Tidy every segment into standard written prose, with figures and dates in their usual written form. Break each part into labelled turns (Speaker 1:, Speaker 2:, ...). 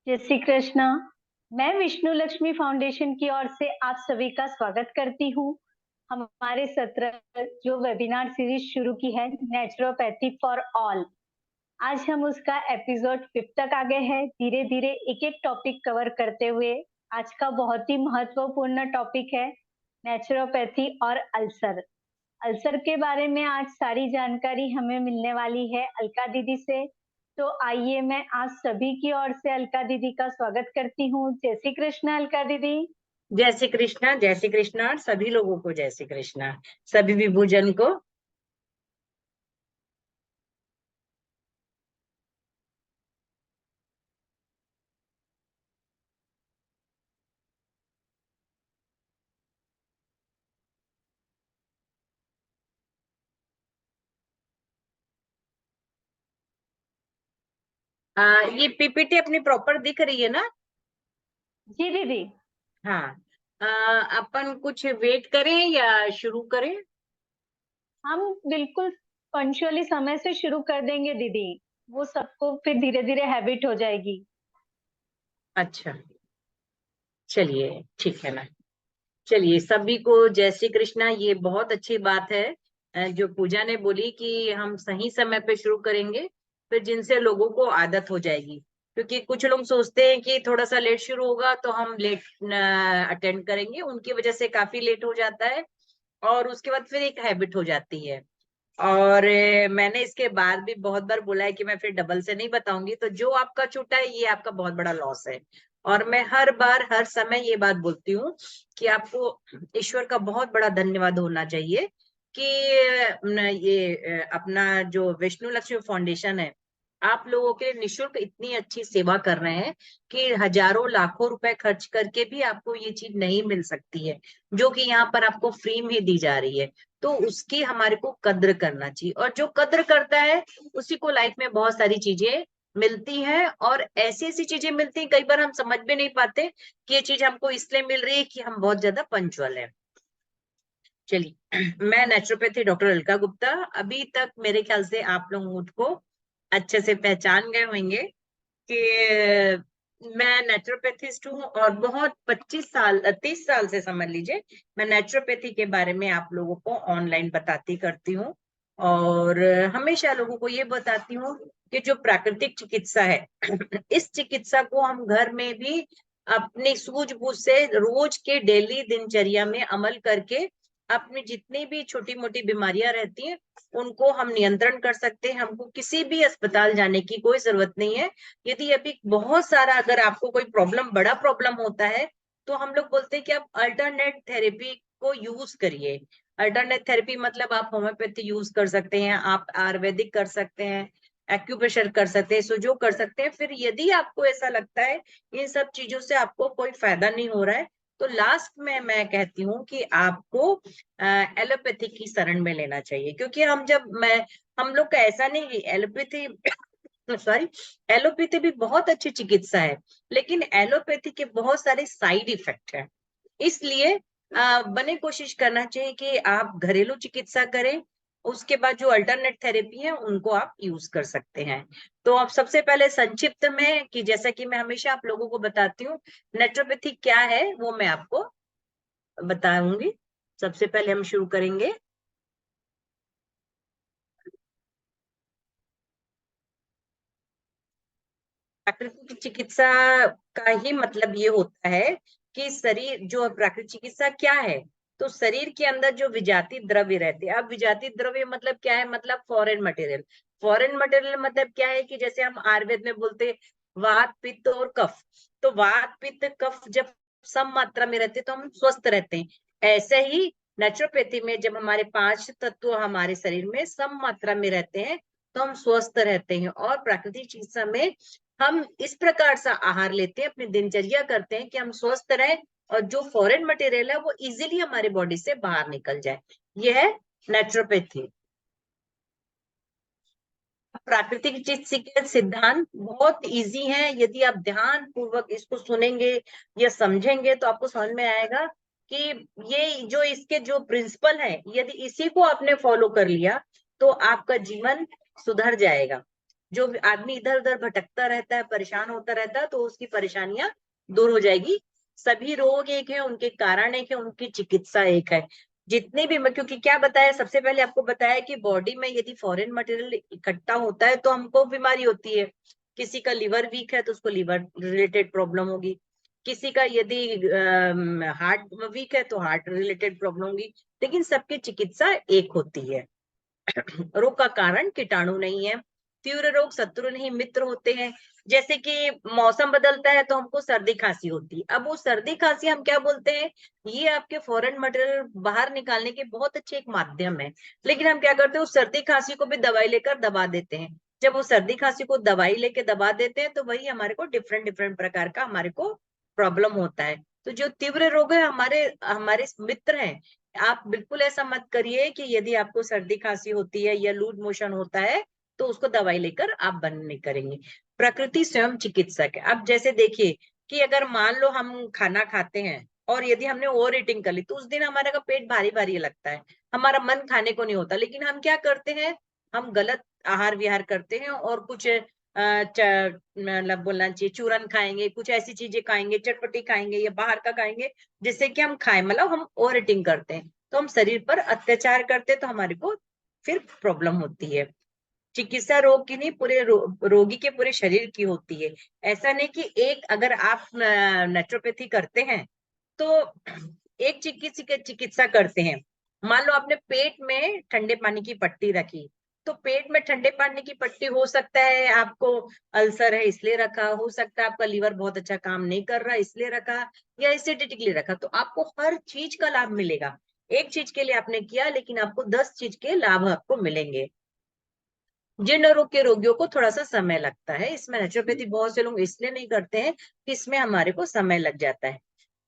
Speaker 1: जय श्री कृष्णा। मैं विष्णु लक्ष्मी फाउंडेशन की ओर से आप सभी का स्वागत करती हूँ। हमारे सत्र जो वेबिनार सीरीज शुरू की है, नेचुरोपैथी फॉर ऑल। आज हम उसका एपिसोड 5 तक आ गए हैं। धीरे धीरे एक एक टॉपिक कवर करते हुए आज का बहुत ही महत्वपूर्ण टॉपिक है नेचुरोपैथी और अल्सर। अल्सर के बारे में आज सारी जानकारी हमें मिलने वाली है अलका दीदी से। तो आइए मैं आज सभी की ओर से अलका दीदी का स्वागत करती हूँ। जय श्री कृष्ण अलका दीदी।
Speaker 2: जय श्री कृष्णा, जय श्री कृष्णा। सभी लोगों को जय श्री कृष्णा, सभी विभूजन को। ये पीपीटी अपनी प्रॉपर दिख रही है ना?
Speaker 1: जी दीदी।
Speaker 2: हाँ। अपन कुछ वेट करें या शुरू करें?
Speaker 1: हम बिल्कुल पंक्चुअली समय से शुरू कर देंगे दीदी। वो सबको फिर धीरे धीरे हैबिट हो जाएगी।
Speaker 2: अच्छा, चलिए ठीक है ना। चलिए, सभी को जय श्री कृष्णा। ये बहुत अच्छी बात है जो पूजा ने बोली कि हम सही समय पे शुरू करेंगे, फिर जिनसे लोगों को आदत हो जाएगी। क्योंकि कुछ लोग सोचते हैं कि थोड़ा सा लेट शुरू होगा तो हम लेट अटेंड करेंगे, उनकी वजह से काफी लेट हो जाता है और उसके बाद फिर एक हैबिट हो जाती है। और मैंने इसके बाद भी बहुत बार बोला है कि मैं फिर डबल से नहीं बताऊंगी, तो जो आपका छूटा है ये आपका बहुत बड़ा लॉस है। और मैं हर बार हर समय ये बात बोलती हूँ कि आपको ईश्वर का बहुत बड़ा धन्यवाद होना चाहिए कि ये अपना जो विष्णु लक्ष्मी फाउंडेशन है, आप लोगों के लिए निःशुल्क इतनी अच्छी सेवा कर रहे हैं कि हजारों लाखों रुपए खर्च करके भी आपको ये चीज नहीं मिल सकती है, जो कि यहाँ पर आपको फ्री में दी जा रही है। तो उसकी हमारे को कद्र करना चाहिए, और जो कद्र करता है उसी को लाइफ में बहुत सारी चीजें मिलती हैं। और ऐसी ऐसी चीजें मिलती हैं, कई बार हम समझ भी नहीं पाते कि ये चीज हमको इसलिए मिल रही है कि हम बहुत ज्यादा पंचुअल है। चलिए, मैं नेचुरोपैथी डॉक्टर अलका गुप्ता। अभी तक मेरे ख्याल से आप लोग मुझको अच्छे से पहचान गए होंगे कि मैं नेचुरोपैथिस्ट हूँ, और बहुत 25 साल 30 साल से समझ लीजिए मैं नेचुरोपैथी के बारे में आप लोगों को ऑनलाइन बताती करती हूँ। और हमेशा लोगों को ये बताती हूँ कि जो प्राकृतिक चिकित्सा है इस चिकित्सा को हम घर में भी अपनी सूझबूझ से रोज के डेली दिनचर्या में अमल करके अपनी जितनी भी छोटी मोटी बीमारियां रहती हैं उनको हम नियंत्रण कर सकते हैं। हमको किसी भी अस्पताल जाने की कोई जरूरत नहीं है। यदि अभी बहुत सारा अगर आपको कोई प्रॉब्लम बड़ा प्रॉब्लम होता है तो हम लोग बोलते हैं कि आप अल्टरनेट थेरेपी को यूज करिए। अल्टरनेट थेरेपी मतलब आप होम्योपैथी यूज कर सकते हैं, आप आयुर्वेदिक कर सकते हैं, एक्यूप्रेशर कर सकते हैं, सुजो कर सकते हैं। फिर यदि आपको ऐसा लगता है इन सब चीजों से आपको कोई फायदा नहीं हो रहा है तो लास्ट में मैं कहती हूँ कि आपको एलोपैथी की शरण में लेना चाहिए। क्योंकि हम लोग का ऐसा नहीं कि एलोपैथी सॉरी एलोपैथी भी बहुत अच्छी चिकित्सा है, लेकिन एलोपैथी के बहुत सारे साइड इफेक्ट हैं। इसलिए बने कोशिश करना चाहिए कि आप घरेलू चिकित्सा करें, उसके बाद जो अल्टरनेट थेरेपी है उनको आप यूज कर सकते हैं। तो अब सबसे पहले संक्षिप्त में कि जैसा कि मैं हमेशा आप लोगों को बताती हूँ नेचुरोपैथी क्या है वो मैं आपको बताऊंगी। सबसे पहले हम शुरू करेंगे। प्राकृतिक चिकित्सा का ही मतलब ये होता है कि शरीर जो प्राकृतिक चिकित्सा क्या है, तो शरीर के अंदर जो विजातीय द्रव्य रहते हैं। अब विजातीय द्रव्य मतलब क्या है? मतलब फॉरेन मटेरियल। फॉरेन मटेरियल मतलब क्या है कि जैसे हम आयुर्वेद में बोलते हैं वात पित्त और कफ। तो वात पित्त कफ जब सम मात्रा में रहते हैं तो हम स्वस्थ रहते हैं। ऐसे ही नेचुरोपैथी में जब हमारे 5 तत्व हमारे शरीर में सम मात्रा में रहते हैं तो हम स्वस्थ रहते हैं। और प्राकृतिक चिकित्सा में हम इस प्रकार से आहार लेते हैं, अपनी दिनचर्या करते हैं कि हम स्वस्थ रहें और जो फॉरेन मटेरियल है वो इजीली हमारे बॉडी से बाहर निकल जाए। यह है नेचुरोपैथी। प्राकृतिक चिकित्सा के सिद्धांत बहुत इजी हैं। यदि आप ध्यान पूर्वक इसको सुनेंगे या समझेंगे तो आपको समझ में आएगा कि ये जो इसके जो प्रिंसिपल है, यदि इसी को आपने फॉलो कर लिया तो आपका जीवन सुधर जाएगा। जो आदमी इधर उधर भटकता रहता है, परेशान होता रहता है, तो उसकी परेशानियां दूर हो जाएगी। सभी रोग एक है, उनके कारण एक है, उनकी चिकित्सा एक है। जितने भी, मैं क्योंकि क्या बताया, सबसे पहले आपको बताया कि बॉडी में यदि फॉरेन मटेरियल इकट्ठा होता है तो हमको बीमारी होती है। किसी का लिवर वीक है तो उसको लिवर रिलेटेड प्रॉब्लम होगी, किसी का यदि हार्ट वीक है तो हार्ट रिलेटेड प्रॉब्लम होगी, लेकिन सबकी चिकित्सा एक होती है। रोग का कारण कीटाणु नहीं है। तीव्र रोग शत्रु नहीं मित्र होते हैं। जैसे कि मौसम बदलता है तो हमको सर्दी खांसी होती है, अब वो सर्दी खांसी हम क्या बोलते हैं, ये आपके फॉरेन मटेरियल बाहर निकालने के बहुत अच्छे एक माध्यम है, लेकिन हम क्या करते हैं उस सर्दी खांसी को भी दवाई लेकर दबा देते हैं। जब वो सर्दी खांसी को दवाई लेके दबा देते हैं तो वही हमारे को डिफरेंट डिफरेंट प्रकार का हमारे को प्रॉब्लम होता है। तो जो तीव्र रोग है हमारे हमारे मित्र हैं। आप बिल्कुल ऐसा मत करिए कि यदि आपको सर्दी खांसी होती है या लूज मोशन होता है तो उसको दवाई लेकर आप बंद नहीं करेंगे। प्रकृति स्वयं चिकित्सक है। अब जैसे देखिए कि अगर मान लो हम खाना खाते हैं और यदि हमने ओवर ईटिंग कर ली तो उस दिन हमारा का पेट भारी भारी लगता है, हमारा मन खाने को नहीं होता, लेकिन हम क्या करते हैं, हम गलत आहार विहार करते हैं और कुछ मतलब बोलना चाहिए चूरन खाएंगे, कुछ ऐसी चीजें खाएंगे, चटपटी खाएंगे या बाहर का खाएंगे जिससे कि हम खाएं, मतलब हम ओवर ईटिंग करते हैं, तो हम शरीर पर अत्याचार करते हैं, तो हमारे को फिर प्रॉब्लम होती है। चिकित्सा रोग की नहीं, पूरे रोगी के पूरे शरीर की होती है। ऐसा नहीं कि एक, अगर आप नेचुरोपैथी करते हैं तो एक चिकित्सा करते हैं। मान लो आपने पेट में ठंडे पानी की पट्टी रखी, तो पेट में ठंडे पानी की पट्टी, हो सकता है आपको अल्सर है इसलिए रखा, हो सकता है आपका लीवर बहुत अच्छा काम नहीं कर रहा इसलिए रखा, या एसिडिटी के लिए रखा, तो आपको हर चीज का लाभ मिलेगा। एक चीज के लिए आपने किया लेकिन आपको 10 चीज के लाभ आपको मिलेंगे। जीर्ण रोग के रोगियों को थोड़ा सा समय लगता है, इसमें नेचुरोपैथी बहुत से लोग इसलिए नहीं करते हैं कि इसमें हमारे को समय लग जाता है।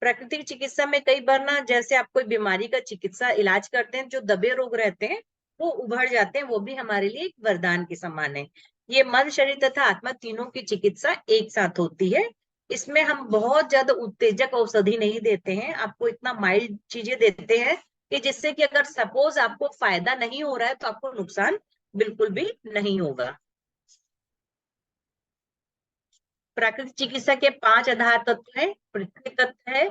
Speaker 2: प्राकृतिक चिकित्सा में कई बार ना, जैसे आप कोई बीमारी का चिकित्सा इलाज करते हैं, जो दबे रोग रहते हैं वो उभर जाते हैं, वो भी हमारे लिए एक वरदान के समान है। ये मन शरीर तथा आत्मा तीनों की चिकित्सा एक साथ होती है। इसमें हम बहुत ज्यादा उत्तेजक औषधि नहीं देते हैं, आपको इतना माइल्ड चीजें देते हैं कि जिससे कि अगर सपोज आपको फायदा नहीं हो रहा है तो आपको नुकसान बिल्कुल भी नहीं होगा। प्राकृतिक चिकित्सा के 5 आधार तत्व है। पृथ्वी तत्व है,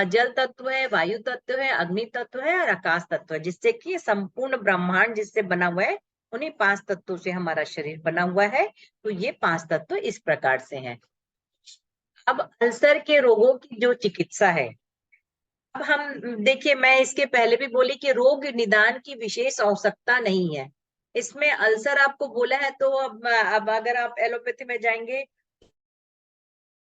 Speaker 2: जल तत्व है, वायु तत्व है, अग्नि तत्व है और आकाश तत्व है, जिससे कि संपूर्ण ब्रह्मांड जिससे बना हुआ है, उन्हीं 5 तत्वों से हमारा शरीर बना हुआ है। तो ये 5 तत्व इस प्रकार से हैं। अब अल्सर के रोगों की जो चिकित्सा है, अब हम देखिए, मैं इसके पहले भी बोली कि रोग निदान की विशेष आवश्यकता नहीं है। इसमें अल्सर आपको बोला है तो अब अगर आप एलोपैथी में जाएंगे,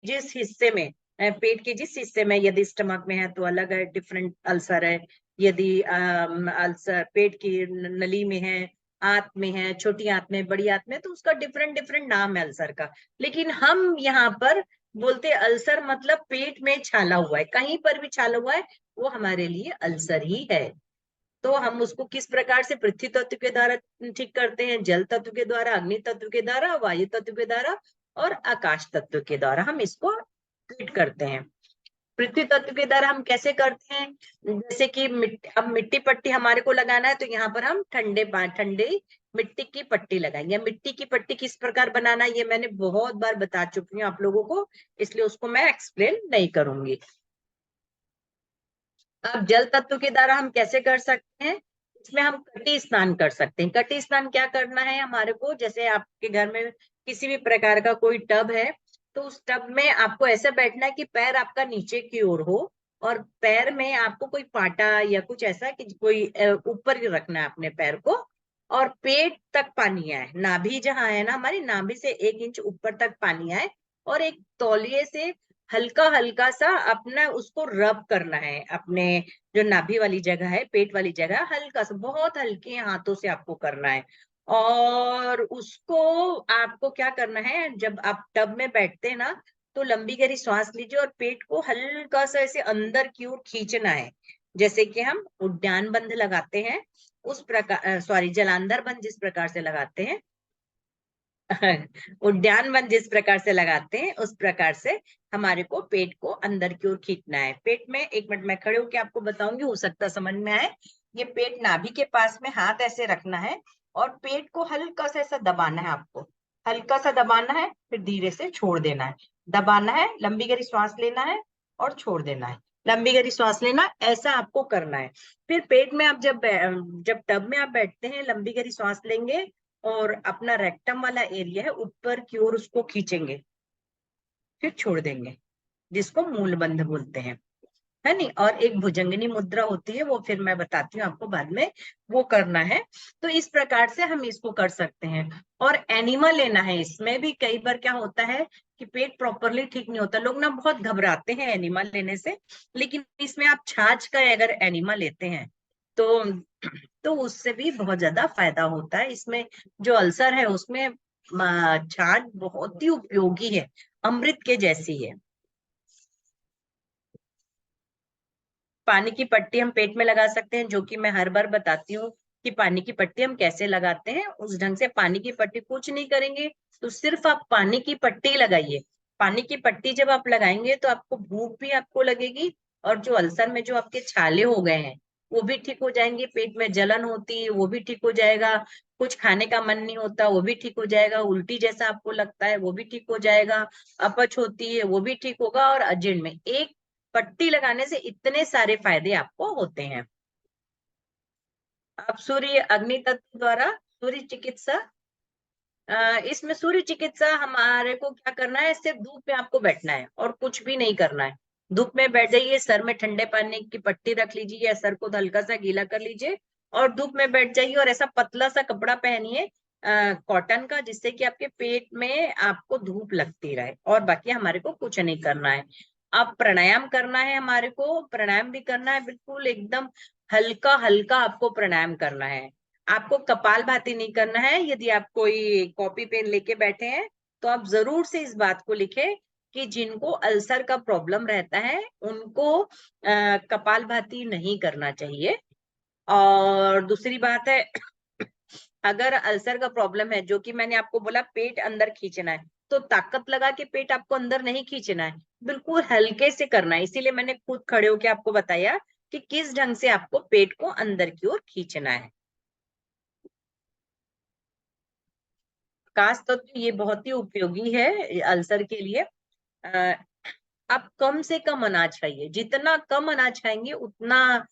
Speaker 2: जिस हिस्से में पेट के जिस हिस्से में, यदि स्टमक में है तो अलग है, डिफरेंट अल्सर है। यदि अल्सर पेट की नली में है, आंत में है, छोटी आंत में, बड़ी आंत में, तो उसका डिफरेंट डिफरेंट नाम है अल्सर का। लेकिन हम यहाँ पर बोलते अल्सर मतलब पेट में छाला हुआ है, कहीं पर भी छाला हुआ है वो हमारे लिए अल्सर ही है। तो हम उसको किस प्रकार से पृथ्वी तत्व के द्वारा ठीक करते हैं, जल तत्व के द्वारा, अग्नि तत्व के द्वारा, वायु तत्व के द्वारा और आकाश तत्व के द्वारा हम इसको ट्रीट करते हैं। पृथ्वी तत्व के द्वारा हम कैसे करते हैं, जैसे कि अब मिट्टी पट्टी हमारे को लगाना है तो यहाँ पर हम ठंडे मिट्टी की पट्टी लगाएंगे। मिट्टी की पट्टी किस प्रकार बनाना है ये मैंने बहुत बार बता चुकी हूँ आप लोगों को, इसलिए उसको मैं एक्सप्लेन नहीं करूंगी। अब जल तत्व के द्वारा हम कैसे कर सकते हैं, इसमें हम कटी स्नान कर सकते हैं। कटी स्नान क्या करना है हमारे को, जैसे आपके घर में किसी भी प्रकार का कोई टब है तो उस टब में आपको ऐसा बैठना है कि पैर आपका नीचे की ओर हो, और पैर में आपको कोई पाटा या कुछ ऐसा कि कोई ऊपर ही रखना है अपने पैर को, और पेट तक पानी आए, नाभि जहाँ है ना हमारी नाभि से 1 इंच ऊपर तक पानी आए, और एक तौलिए से हल्का हल्का सा अपना उसको रब करना है, अपने जो नाभि वाली जगह है, पेट वाली जगह, हल्का सा बहुत हल्के हाथों से आपको करना है। और उसको आपको क्या करना है, जब आप टब में बैठते हैं ना तो लंबी गहरी सांस लीजिए और पेट को हल्का सा ऐसे अंदर की ओर खींचना है, जैसे कि हम उद्यान बंध लगाते हैं उस प्रकार, सॉरी जलांधर बंध जिस प्रकार से लगाते हैं उद्यान वन जिस प्रकार से लगाते हैं उस प्रकार से हमारे को पेट को अंदर की ओर खींचना है। पेट में 1 मिनट मैं खड़े होकर आपको बताऊंगी, हो सकता समझ में आए। ये पेट नाभि के पास में हाथ ऐसे रखना है और पेट को हल्का सा ऐसा दबाना है आपको, हल्का सा दबाना है, फिर धीरे से छोड़ देना है। दबाना है, लंबी गहरी सांस लेना है और छोड़ देना है। लंबी गहरी सांस लेना, ऐसा आपको करना है। फिर पेट में आप जब टब में आप बैठते हैं, लंबी गहरी सांस लेंगे और अपना रेक्टम वाला एरिया है ऊपर की ओर उसको खींचेंगे, फिर छोड़ देंगे, जिसको मूलबंध बोलते हैं, है नहीं। और एक भुजंगिनी मुद्रा होती है, वो फिर मैं बताती हूँ आपको बाद में, वो करना है। तो इस प्रकार से हम इसको कर सकते हैं। और एनिमा लेना है। इसमें भी कई बार क्या होता है कि पेट प्रॉपरली ठीक नहीं होता, लोग ना बहुत घबराते हैं एनिमा लेने से। लेकिन इसमें आप छाछ का अगर एनिमा लेते हैं तो उससे भी बहुत ज्यादा फायदा होता है। इसमें जो अल्सर है उसमें छाछ बहुत ही उपयोगी है, अमृत के जैसी है। पानी की पट्टी हम पेट में लगा सकते हैं, जो कि मैं हर बार बताती हूँ कि पानी की पट्टी हम कैसे लगाते हैं। उस ढंग से पानी की पट्टी, कुछ नहीं करेंगे तो सिर्फ आप पानी की पट्टी लगाइए। पानी की पट्टी जब आप लगाएंगे तो आपको भूख भी आपको लगेगी, और जो अल्सर में जो आपके छाले हो गए हैं वो भी ठीक हो जाएंगे। पेट में जलन होती है वो भी ठीक हो जाएगा, कुछ खाने का मन नहीं होता वो भी ठीक हो जाएगा, उल्टी जैसा आपको लगता है वो भी ठीक हो जाएगा, अपच होती है वो भी ठीक होगा। और अजीर्ण में एक पट्टी लगाने से इतने सारे फायदे आपको होते हैं। अब सूर्य अग्नि तत्व द्वारा सूर्य चिकित्सा, इसमें सूर्य चिकित्सा हमारे को क्या करना है, सिर्फ धूप में आपको बैठना है और कुछ भी नहीं करना है। धूप में बैठ जाइए, सर में ठंडे पानी की पट्टी रख लीजिए या सर को हल्का सा गीला कर लीजिए और धूप में बैठ जाइए। और ऐसा पतला सा कपड़ा पहनिए कॉटन का, जिससे कि आपके पेट में आपको धूप लगती रहे। और बाकी हमारे को कुछ नहीं करना है। अब प्राणायाम करना है, हमारे को प्राणायाम भी करना है, बिल्कुल एकदम हल्का हल्का आपको प्राणायाम करना है। आपको कपालभाति नहीं करना है। यदि आप कोई कॉपी पेन लेके बैठे हैं तो आप जरूर से इस बात को लिखें कि जिनको अल्सर का प्रॉब्लम रहता है उनको कपालभाति नहीं करना चाहिए। और दूसरी बात है, अगर अल्सर का प्रॉब्लम है, जो कि मैंने आपको बोला पेट अंदर खींचना है, तो ताकत लगा के पेट आपको अंदर नहीं खींचना है, बिल्कुल हल्के से करना है। इसीलिए मैंने खुद खड़े होके आपको बताया कि किस ढंग से आपको पेट को अंदर की ओर खींचना है। कास्ट तत्व ये बहुत ही उपयोगी है अल्सर के लिए। आप कम से कम अनाज खाइए, जितना कम अनाज खाएंगे उतना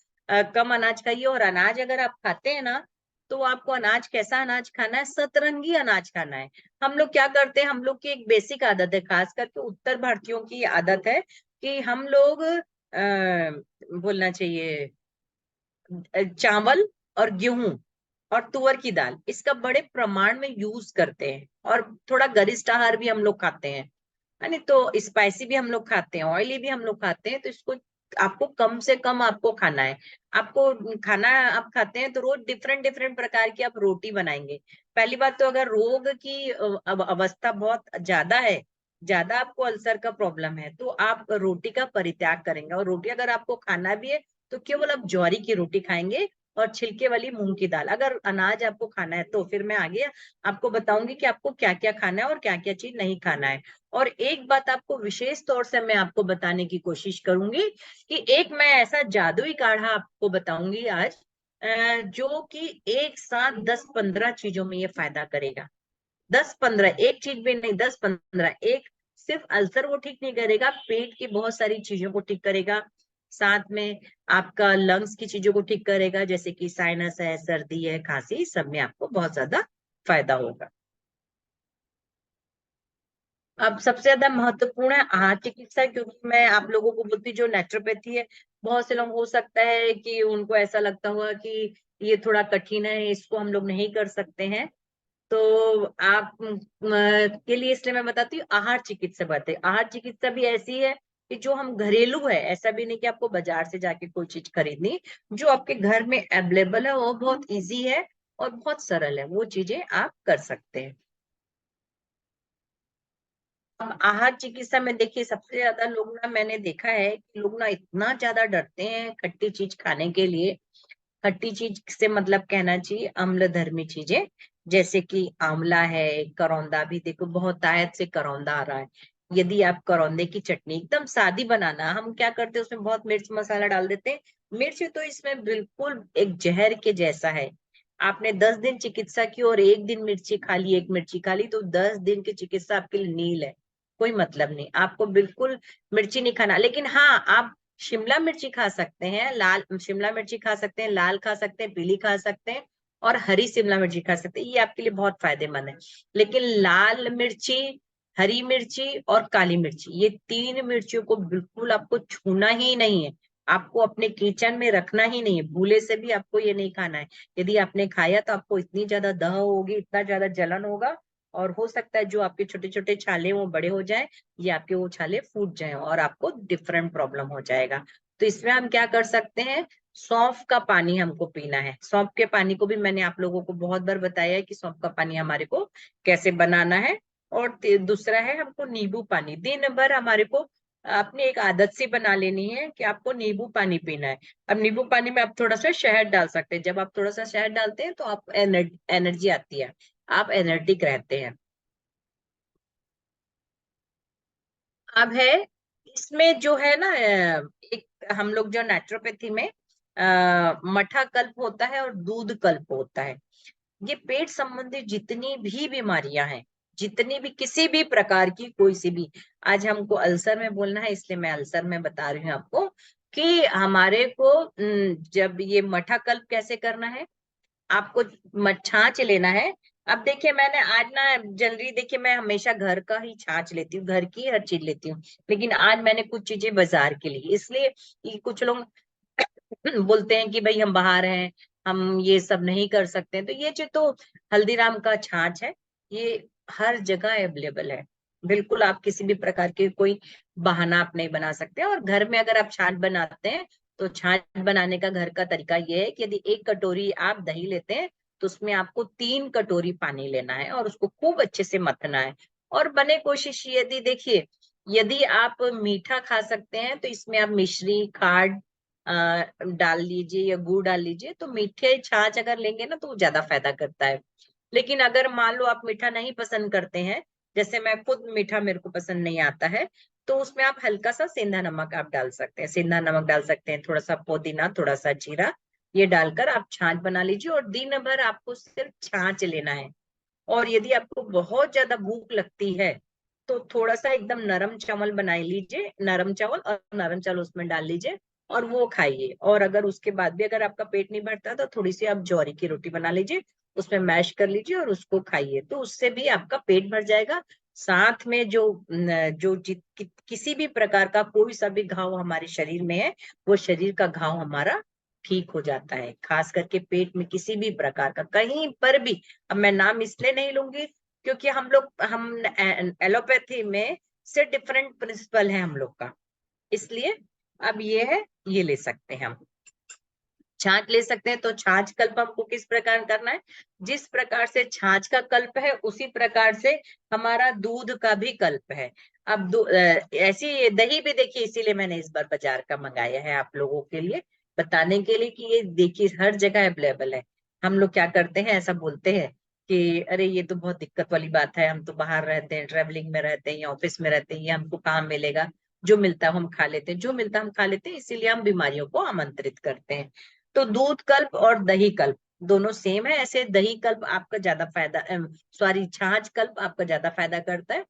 Speaker 2: कम अनाज खाइए। और अनाज अगर आप खाते हैं ना, तो आपको अनाज कैसा अनाज खाना है, सतरंगी अनाज खाना है। हम लोग क्या करते हैं, हम लोग की एक बेसिक आदत है, खास करके उत्तर भारतीयों की आदत है कि हम लोग बोलना चाहिए चावल और गेहूं और तुअर की दाल, इसका बड़े प्रमाण में यूज करते हैं। और थोड़ा गरिष्ठ आहार भी हम लोग खाते हैं, है नहीं। तो स्पाइसी भी हम लोग खाते हैं, ऑयली भी हम लोग खाते हैं। तो इसको आपको कम से कम आपको खाना है। आपको खाना आप खाते हैं तो रोज डिफरेंट डिफरेंट प्रकार की आप रोटी बनाएंगे। पहली बात तो अगर रोग की अवस्था बहुत ज्यादा है, ज्यादा आपको अल्सर का प्रॉब्लम है, तो आप रोटी का परित्याग करेंगे। और रोटी अगर आपको खाना भी है तो केवल आप ज्वारी की रोटी खाएंगे और छिलके वाली मूंग की दाल। अगर अनाज आपको खाना है तो फिर मैं आगे आपको बताऊंगी कि आपको क्या क्या खाना है और क्या क्या चीज नहीं खाना है। और एक बात आपको विशेष तौर से मैं आपको बताने की कोशिश करूंगी कि एक मैं ऐसा जादुई काढ़ा आपको बताऊंगी आज, जो कि एक साथ 10-15 चीजों में ये फायदा करेगा। 10-15, एक चीज भी नहीं, 10-15। एक सिर्फ अल्सर वो ठीक नहीं करेगा, पेट की बहुत सारी चीजों को ठीक करेगा। साथ में आपका लंग्स की चीजों को ठीक करेगा, जैसे कि साइनस है, सर्दी है, खांसी, सब में आपको बहुत ज्यादा फायदा होगा। अब सबसे ज्यादा महत्वपूर्ण है आहार चिकित्सा, क्योंकि मैं आप लोगों को बोलती जो नेचुरोपैथी है, बहुत से लोग हो सकता है कि उनको ऐसा लगता हुआ कि ये थोड़ा कठिन है, इसको हम लोग नहीं कर सकते हैं। तो आप के लिए इसलिए मैं बताती हूँ आहार चिकित्सा बातें। आहार चिकित्सा भी ऐसी है कि जो हम घरेलू है, ऐसा भी नहीं कि आपको बाजार से जाके कोई चीज खरीदनी, जो आपके घर में अवेलेबल है, वो बहुत इजी है और बहुत सरल है, वो चीजें आप कर सकते हैं। अब आहार चिकित्सा में देखिए, सबसे ज्यादा लोग ना, मैंने देखा है कि लोग ना इतना ज्यादा डरते हैं खट्टी चीज खाने के लिए। खट्टी चीज से मतलब कहना चाहिए अम्लधर्मी चीजें, जैसे कि आंवला है, करौंदा भी देखो बहुत आयत से करौंदा आ रहा है। यदि आप करौंदे की चटनी एकदम सादी बनाना, हम क्या करते हैं उसमें बहुत मिर्च मसाला डाल देते हैं। मिर्च तो इसमें बिल्कुल एक जहर के जैसा है। आपने 10 दिन चिकित्सा की और एक दिन मिर्ची खा ली, एक मिर्ची खा ली, तो 10 दिन की चिकित्सा आपके लिए नील है, कोई मतलब नहीं। आपको बिल्कुल मिर्ची नहीं खाना। लेकिन हाँ, आप शिमला मिर्ची खा सकते हैं, लाल शिमला मिर्ची खा सकते हैं, लाल खा सकते हैं, पीली खा सकते हैं, और हरी शिमला मिर्ची खा सकते हैं। ये आपके लिए बहुत फायदेमंद है। लेकिन लाल मिर्ची, हरी मिर्ची और काली मिर्ची, ये 3 मिर्चियों को बिल्कुल आपको छूना ही नहीं है। आपको अपने किचन में रखना ही नहीं है, भूले से भी आपको ये नहीं खाना है। यदि आपने खाया तो आपको इतनी ज्यादा दह होगी, इतना ज्यादा जलन होगा, और हो सकता है जो आपके छोटे छोटे छाले वो बड़े हो जाए, या आपके वो छाले फूट जाएं, और आपको डिफरेंट प्रॉब्लम हो जाएगा। तो इसमें हम क्या कर सकते हैं, सौंफ का पानी हमको पीना है। सौंफ के पानी को भी मैंने आप लोगों को बहुत बार बताया है कि सौंफ का पानी हमारे को कैसे बनाना है। और दूसरा है हमको नींबू पानी। दिन भर हमारे को अपनी एक आदत सी बना लेनी है कि आपको नींबू पानी पीना है। अब नींबू पानी में आप थोड़ा सा शहद डाल सकते हैं। जब आप थोड़ा सा शहद डालते हैं तो आप एनर्जी आती है, आप एनर्जिक रहते हैं। अब है इसमें जो है ना, एक हम लोग जो नेचुरोपैथी में मठा कल्प होता है और दूध कल्प होता है। ये पेट संबंधी जितनी भी बीमारियां हैं, जितनी भी किसी भी प्रकार की कोई सी भी, आज हमको अल्सर में बोलना है इसलिए मैं अल्सर में बता रही हूँ आपको कि हमारे को जब ये मठा कल्प कैसे करना है, आपको छाछ लेना है। अब देखिए मैंने आज ना जनरली देखिए मैं हमेशा घर का ही छाछ लेती हूँ, घर की हर चीज लेती हूँ, लेकिन आज मैंने कुछ चीजें बाजार के लिए, इसलिए कि कुछ लोग बोलते हैं कि भाई हम बाहर हैं, हम ये सब नहीं कर सकते हैं। तो ये जो तो हल्दीराम का छाछ है, ये हर जगह अवेलेबल है। बिल्कुल आप किसी भी प्रकार के कोई बहाना आप नहीं बना सकते। और घर में अगर आप छाछ बनाते हैं तो छाछ बनाने का घर का तरीका ये है कि यदि 1 कटोरी आप दही लेते हैं तो उसमें आपको 3 कटोरी पानी लेना है और उसको खूब अच्छे से मथना है। और बने कोशिश, यदि देखिए यदि आप मीठा खा सकते हैं तो इसमें आप मिश्री, खांड डाल लीजिए या गुड़ डाल लीजिए। तो मीठे छाछ अगर लेंगे ना तो वो ज्यादा फायदा करता है। लेकिन अगर मान लो आप मीठा नहीं पसंद करते हैं, जैसे मैं खुद मीठा मेरे को पसंद नहीं आता है, तो उसमें आप हल्का सा सेंधा नमक आप डाल सकते हैं। सेंधा नमक डाल सकते हैं, थोड़ा सा पुदीना, थोड़ा सा जीरा, ये डालकर आप छाछ बना लीजिए। और दिन भर आपको सिर्फ छाछ लेना है। और यदि आपको बहुत ज्यादा भूख लगती है तो थोड़ा सा एकदम नरम चावल बना लीजिए, नरम चावल, और नरम चावल उसमें डाल लीजिए और वो खाइए। और अगर उसके बाद भी अगर आपका पेट नहीं भरता तो थोड़ी सी आप ज्वारी की रोटी बना लीजिए, उसमें मैश कर लीजिए और उसको खाइए, तो उससे भी आपका पेट भर जाएगा। साथ में जो किसी भी प्रकार का कोई सा भी घाव हमारे शरीर में है, वो शरीर का घाव हमारा ठीक हो जाता है। खास करके पेट में किसी भी प्रकार का कहीं पर भी, अब मैं नाम इसलिए नहीं लूंगी क्योंकि हम एलोपैथी में से डिफरेंट प्रिंसिपल है हम लोग का, इसलिए अब ये है, ये ले सकते हैं हम। छाछ ले सकते हैं। तो छाछ कल्प हमको किस प्रकार करना है, जिस प्रकार से छाछ का कल्प है उसी प्रकार से हमारा दूध का भी कल्प है। अब ऐसी दही भी देखिए, इसीलिए मैंने इस बार बाजार का मंगाया है आप लोगों के लिए, बताने के लिए कि ये देखिए हर जगह अवेलेबल है। हम लोग क्या करते हैं, ऐसा बोलते हैं कि अरे ये तो बहुत दिक्कत वाली बात है, हम तो बाहर रहते हैं, ट्रेवलिंग में रहते हैं या ऑफिस में रहते हैं, ये हमको कहाँ मिलेगा, जो मिलता है हम खा लेते हैं, जो मिलता है हम खा लेते हैं, इसीलिए हम बीमारियों को आमंत्रित करते हैं। तो दूध कल्प और दही कल्प दोनों सेम है। ऐसे दही कल्प आपका ज्यादा फायदा, सॉरी छाछ कल्प आपका ज्यादा फायदा करता है।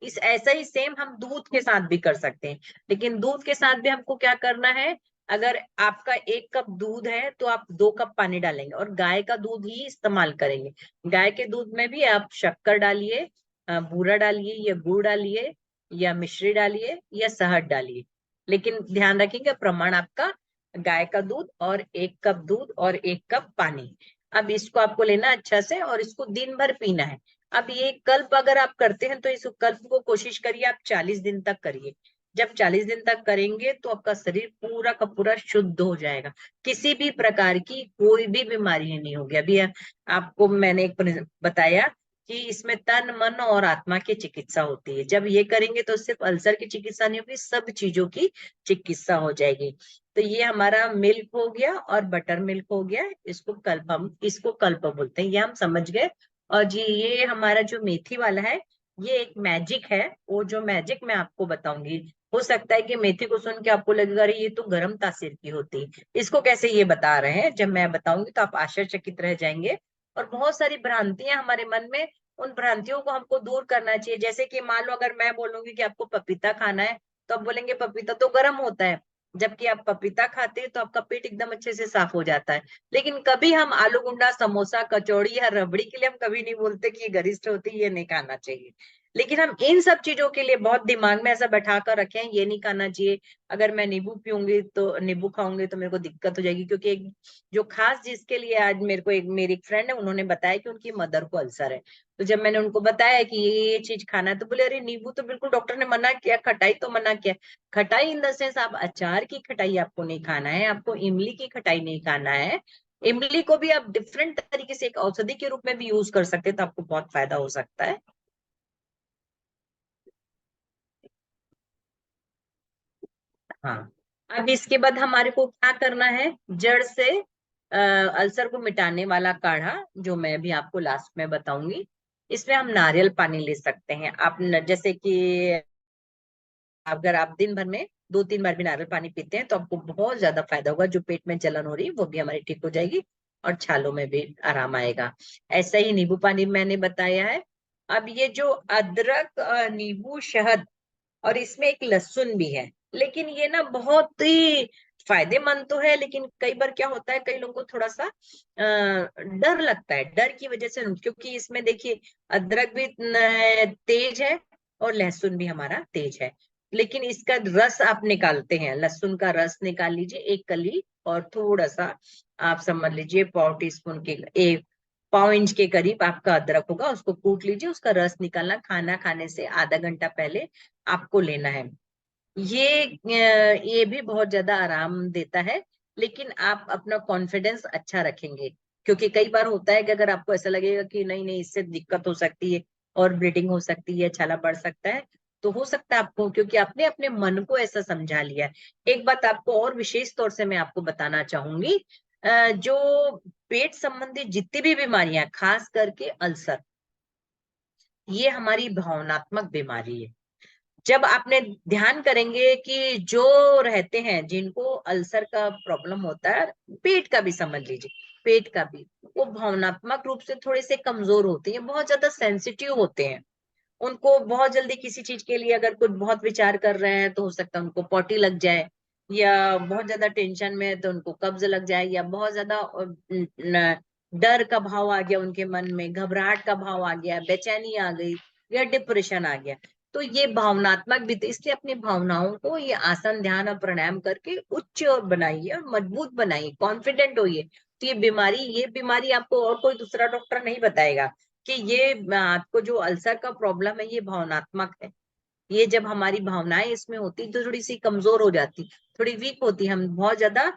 Speaker 2: इस ऐसा ही सेम हम दूध के साथ भी कर सकते हैं। लेकिन दूध के साथ भी हमको क्या करना है, अगर आपका 1 कप दूध है तो आप 2 कप पानी डालेंगे और गाय का दूध ही इस्तेमाल करेंगे। गाय के दूध में भी आप शक्कर डालिए, बूरा डालिए या गुड़ डालिए या मिश्री डालिए या शहद डालिए। लेकिन ध्यान रखिएगा प्रमाण आपका गाय का दूध और 1 कप दूध और 1 कप पानी। अब इसको आपको लेना अच्छा से और इसको दिन भर पीना है। अब ये कल्प अगर आप करते हैं तो इस कल्प को कोशिश करिए आप 40 दिन तक करिए। जब 40 दिन तक करेंगे तो आपका शरीर पूरा का पूरा शुद्ध हो जाएगा, किसी भी प्रकार की कोई भी बीमारी नहीं होगी। अभी आपको मैंने एक बताया कि इसमें तन मन और आत्मा की चिकित्सा होती है। जब ये करेंगे तो सिर्फ अल्सर की चिकित्सा नहीं होगी, सब चीजों की चिकित्सा हो जाएगी। तो ये हमारा मिल्क हो गया और बटर मिल्क हो गया, इसको कल्प, हम इसको कल्प बोलते हैं, ये हम समझ गए। और जी ये हमारा जो मेथी वाला है, ये एक मैजिक है, वो जो मैजिक मैं आपको बताऊंगी। हो सकता है कि मेथी को सुन के आपको लगेगा अरे ये तो गर्म तासीर की होती है, इसको कैसे ये बता रहे हैं। जब मैं बताऊंगी तो आप आश्चर्यचकित रह जाएंगे। और बहुत सारी भ्रांतियां हमारे मन में, उन भ्रांतियों को हमको दूर करना चाहिए। जैसे कि मान लो अगर मैं बोलूंगी कि आपको पपीता खाना है, तो आप बोलेंगे पपीता तो गर्म होता है, जबकि आप पपीता खाते हैं तो आपका पेट एकदम अच्छे से साफ हो जाता है। लेकिन कभी हम आलू गुंडा, समोसा, कचौड़ी या रबड़ी के लिए हम कभी नहीं बोलते कि ये गरिष्ठ होती है, ये नहीं खाना चाहिए। लेकिन हम इन सब चीजों के लिए बहुत दिमाग में ऐसा बैठा कर रखे हैं, ये नहीं खाना चाहिए। अगर मैं नींबू पीऊंगी तो, नींबू खाऊंगी तो मेरे को दिक्कत हो जाएगी। क्योंकि एक जो खास जिसके लिए आज मेरे को एक मेरी एक फ्रेंड है, उन्होंने बताया कि उनकी मदर को अल्सर है। तो जब मैंने उनको बताया कि ये चीज खाना है, तो बोले अरे नींबू तो बिल्कुल डॉक्टर ने मना किया, खटाई तो मना किया। खटाई इन द सेंस, आप अचार की खटाई आपको नहीं खाना है, आपको इमली की खटाई नहीं खाना है। इमली को भी आप डिफरेंट तरीके से एक औषधि के रूप में भी यूज कर सकते हैं, तो आपको बहुत फायदा हो सकता है। हाँ। अब इसके बाद हमारे को क्या करना है, जड़ से अल्सर को मिटाने वाला काढ़ा, जो मैं भी आपको लास्ट में बताऊंगी। इसमें हम नारियल पानी ले सकते हैं। आप जैसे कि अगर आप दिन भर में 2-3 बार भी नारियल पानी पीते हैं तो आपको बहुत ज्यादा फायदा होगा। जो पेट में जलन हो रही है वो भी हमारी ठीक हो जाएगी, और छालों में भी आराम आएगा। ऐसा ही नींबू पानी मैंने बताया है। अब ये जो अदरक, नींबू, शहद, और इसमें एक लहसुन भी है। लेकिन ये ना बहुत ही फायदेमंद तो है, लेकिन कई बार क्या होता है, कई लोगों को थोड़ा सा डर लगता है। डर की वजह से, क्योंकि इसमें देखिए अदरक भी तेज है और लहसुन भी हमारा तेज है। लेकिन इसका रस आप निकालते हैं, लहसुन का रस निकाल लीजिए, एक कली, और थोड़ा सा आप समझ लीजिए पाव टी स्पून के, एक पाव इंच के करीब आपका अदरक होगा, उसको कूट लीजिए। उसका रस निकालना खाना खाने से आधा घंटा पहले आपको लेना है। ये भी बहुत ज्यादा आराम देता है। लेकिन आप अपना कॉन्फिडेंस अच्छा रखेंगे, क्योंकि कई बार होता है कि अगर आपको ऐसा लगेगा कि नहीं नहीं इससे दिक्कत हो सकती है और ब्लीडिंग हो सकती है, छाला बढ़ सकता है, तो हो सकता है आपको, क्योंकि आपने अपने मन को ऐसा समझा लिया है। एक बात आपको और विशेष तौर से मैं आपको बताना चाहूंगी, जो पेट संबंधी जितनी भी बीमारियां, खास करके अल्सर, ये हमारी भावनात्मक बीमारी है। जब आपने ध्यान करेंगे कि जो रहते हैं, जिनको अल्सर का प्रॉब्लम होता है, पेट का भी समझ लीजिए, पेट का भी, वो भावनात्मक रूप से थोड़े से कमजोर होते हैं, बहुत ज्यादा सेंसिटिव होते हैं। उनको बहुत जल्दी किसी चीज के लिए अगर कुछ बहुत विचार कर रहे हैं तो हो सकता है उनको पॉटी लग जाए, या बहुत ज्यादा टेंशन में है तो उनको कब्ज लग जाए, या बहुत ज्यादा डर का भाव आ गया उनके मन में, घबराहट का भाव आ गया, बेचैनी आ गई, या डिप्रेशन आ गया। तो ये भावनात्मक भी, तो इसलिए अपनी भावनाओं को ये आसन, ध्यान और प्राणायाम करके उच्च और बनाइए और मजबूत बनाइए, कॉन्फिडेंट होइए। तो ये बीमारी आपको और कोई दूसरा डॉक्टर नहीं बताएगा कि ये आपको जो अल्सर का प्रॉब्लम है ये भावनात्मक है। ये जब हमारी भावनाएं इसमें होती तो थोड़ी सी कमजोर हो जाती, थोड़ी वीक होती, हम बहुत ज्यादा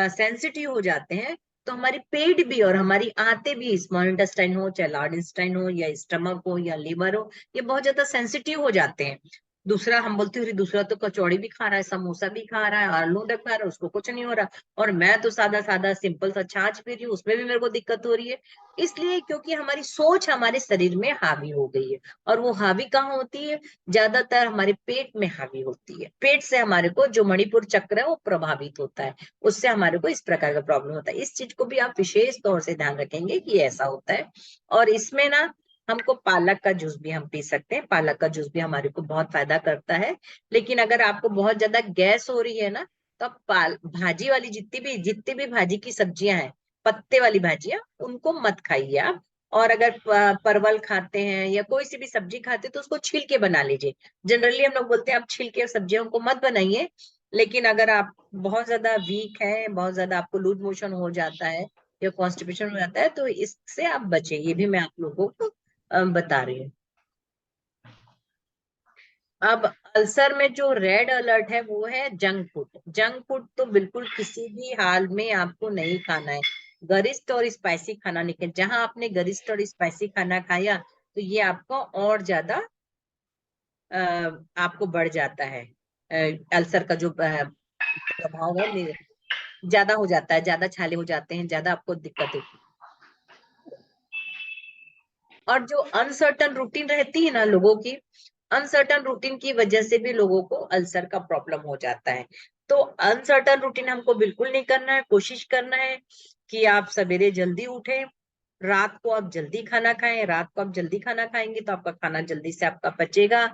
Speaker 2: सेंसिटिव हो जाते हैं। तो हमारी पेट भी और हमारी आंतें भी, स्मॉल इंटेस्टाइन हो चाहे लार्ज इंटेस्टाइन हो या स्टमक हो या लिवर हो, ये बहुत ज्यादा सेंसिटिव हो जाते हैं। दूसरा हम बोलते हैं दूसरा तो कचौड़ी भी खा रहा है, समोसा भी खा रहा है, आलू डक खा रहा है, उसको कुछ नहीं हो रहा, और मैं तो सादा सादा सिंपल सा छाछ पी रही हूँ, उसमें भी मेरे को दिक्कत हो रही है। इसलिए क्योंकि हमारी सोच हमारे शरीर में हावी हो गई है। और वो हावी कहाँ होती है, ज्यादातर हमारे पेट में हावी होती है। पेट से हमारे को जो मणिपुर चक्र है वो प्रभावित होता है, उससे हमारे को इस प्रकार का प्रॉब्लम होता है। इस चीज को भी आप विशेष तौर से ध्यान रखेंगे कि ऐसा होता है। और इसमें ना हमको पालक का जूस भी हम पी सकते हैं, पालक का जूस भी हमारे को बहुत फायदा करता है। लेकिन अगर आपको बहुत ज्यादा गैस हो रही है ना, तो आप भाजी वाली जितनी भी भाजी की सब्जियां हैं, पत्ते वाली भाजियां, उनको मत खाइए आप। और अगर परवल खाते हैं या कोई सी भी सब्जी खाते हैं तो उसको छील के बना लीजिए। जनरली हम लोग बोलते हैं आप छील के सब्जियों को मत बनाइए। लेकिन अगर आप बहुत ज्यादा वीक है, बहुत ज्यादा आपको लूज मोशन हो जाता है या कॉन्स्टिपेशन हो जाता है, तो इससे आप बचे, ये भी मैं आप लोगों को बता रही हूँ। अब अल्सर में जो रेड अलर्ट है वो है जंक फूड। जंक फूड तो बिल्कुल किसी भी हाल में आपको नहीं खाना है। गरिष्ठ और स्पाइसी खाना नहीं खाना। जहां आपने गरिष्ठ और स्पाइसी खाना खाया तो ये आपको और ज्यादा अ, आपको बढ़ जाता है। अल्सर का जो प्रभाव है ज्यादा हो जाता है, ज्यादा छाले हो जाते हैं, ज्यादा आपको दिक्कत होती है। और जो अनसर्टन रूटीन रहती है ना लोगों की, अनसर्टन रूटीन की वजह से भी लोगों को अल्सर का प्रॉब्लम हो जाता है। तो अनसर्टन रूटीन हमको बिल्कुल नहीं करना है। कोशिश करना है कि आप सवेरे जल्दी उठें, रात को आप जल्दी खाना खाएं। रात को आप जल्दी खाना खाएंगे तो आपका खाना जल्दी से आपका पचेगा।